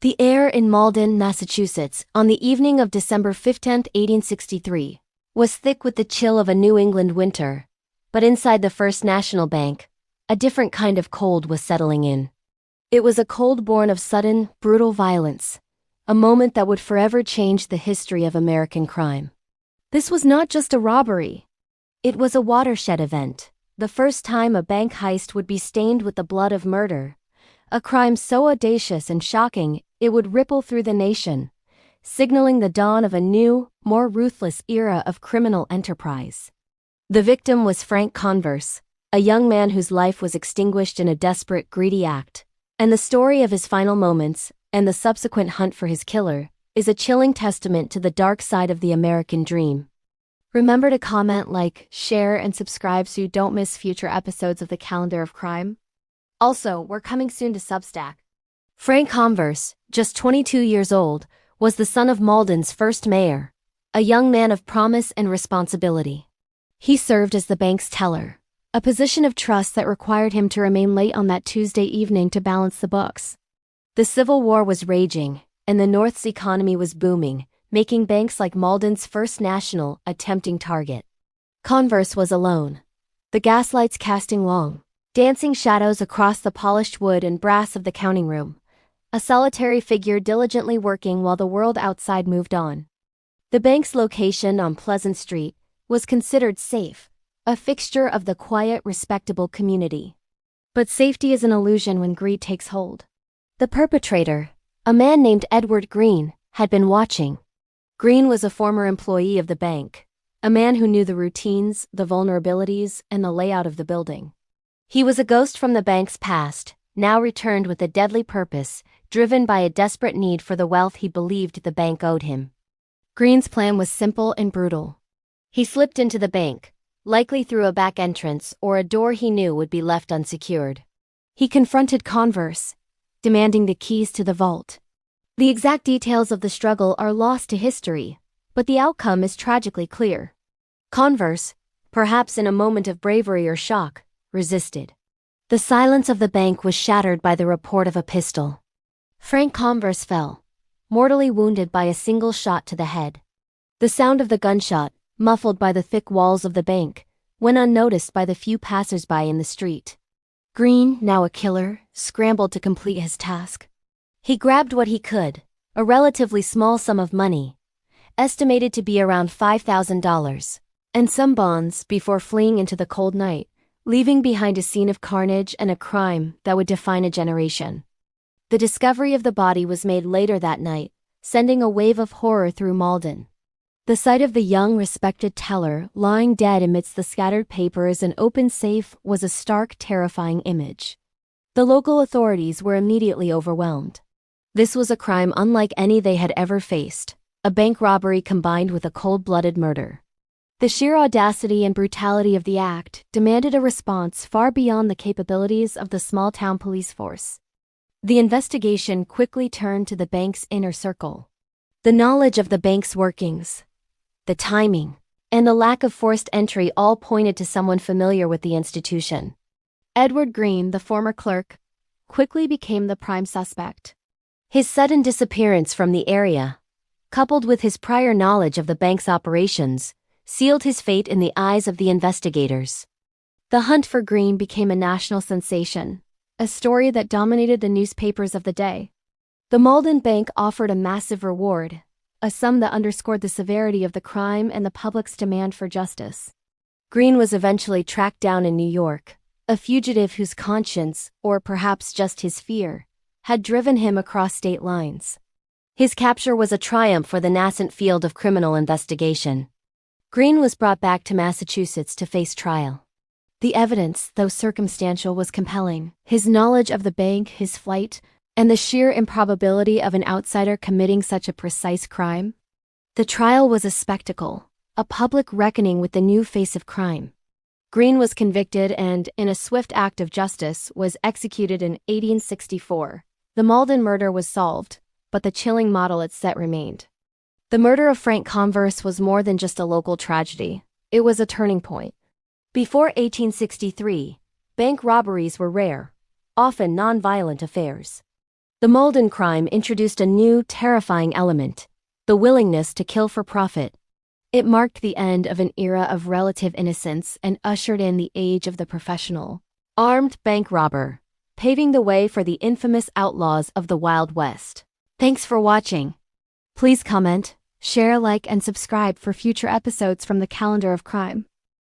The air in Malden, Massachusetts, on the evening of December 15, 1863, was thick with the chill of a New England winter. But inside the First National Bank, a different kind of cold was settling in. It was a cold born of sudden, brutal violence, a moment that would forever change the history of American crime. This was not just a robbery. It was a watershed event, the first time a bank heist would be stained with the blood of murder, a crime so audacious and shocking it would ripple through the nation, signaling the dawn of a new, more ruthless era of criminal enterprise. The victim was Frank Converse, a young man whose life was extinguished in a desperate, greedy act, and the story of his final moments, and the subsequent hunt for his killer, is a chilling testament to the dark side of the American dream. Remember to comment, like, share, and subscribe so you don't miss future episodes of the Calendar of Crime. Also, we're coming soon to Substack. Frank Converse, just 22 years old, was the son of Malden's first mayor, a young man of promise and responsibility. He served as the bank's teller, a position of trust that required him to remain late on that Tuesday evening to balance the books. The Civil War was raging, and the North's economy was booming, making banks like Malden's First National a tempting target. Converse was alone, the gaslights casting long, dancing shadows across the polished wood and brass of the counting room, a solitary figure diligently working while the world outside moved on. The bank's location on Pleasant Street was considered safe, a fixture of the quiet, respectable community. But safety is an illusion when greed takes hold. The perpetrator, a man named Edward Green, had been watching. Green was a former employee of the bank, a man who knew the routines, the vulnerabilities, and the layout of the building. He was a ghost from the bank's past, now returned with a deadly purpose, driven by a desperate need for the wealth he believed the bank owed him. Green's plan was simple and brutal. He slipped into the bank, likely through a back entrance or a door he knew would be left unsecured. He confronted Converse, demanding the keys to the vault. The exact details of the struggle are lost to history, but the outcome is tragically clear. Converse, perhaps in a moment of bravery or shock, resisted. The silence of the bank was shattered by the report of a pistol. Frank Converse fell, mortally wounded by a single shot to the head. The sound of the gunshot, muffled by the thick walls of the bank, went unnoticed by the few passers-by in the street. Green, now a killer, scrambled to complete his task. He grabbed what he could, a relatively small sum of money, estimated to be around $5,000, and some bonds before fleeing into the cold night, leaving behind a scene of carnage and a crime that would define a generation. The discovery of the body was made later that night, sending a wave of horror through Malden. The sight of the young, respected teller lying dead amidst the scattered papers and open safe was a stark, terrifying image. The local authorities were immediately overwhelmed. This was a crime unlike any they had ever faced, a bank robbery combined with a cold-blooded murder. The sheer audacity and brutality of the act demanded a response far beyond the capabilities of the small-town police force. The investigation quickly turned to the bank's inner circle. The knowledge of the bank's workings, the timing, and the lack of forced entry all pointed to someone familiar with the institution. Edward Green, the former clerk, quickly became the prime suspect. His sudden disappearance from the area, coupled with his prior knowledge of the bank's operations, sealed his fate in the eyes of the investigators. The hunt for Green became a national sensation, a story that dominated the newspapers of the day. The Malden Bank offered a massive reward, a sum that underscored the severity of the crime and the public's demand for justice. Green was eventually tracked down in New York, a fugitive whose conscience, or perhaps just his fear, had driven him across state lines. His capture was a triumph for the nascent field of criminal investigation. Green was brought back to Massachusetts to face trial. The evidence, though circumstantial, was compelling. His knowledge of the bank, his flight, and the sheer improbability of an outsider committing such a precise crime. The trial was a spectacle, a public reckoning with the new face of crime. Green was convicted and, in a swift act of justice, was executed in 1864. The Malden murder was solved, but the chilling model it set remained. The murder of Frank Converse was more than just a local tragedy. It was a turning point. Before 1863, bank robberies were rare, often non-violent affairs. The Malden crime introduced a new, terrifying element: the willingness to kill for profit. It marked the end of an era of relative innocence and ushered in the age of the professional, armed bank robber, paving the way for the infamous outlaws of the Wild West. Thanks for watching. Please comment, share, like, and subscribe for future episodes from the Calendar of Crime.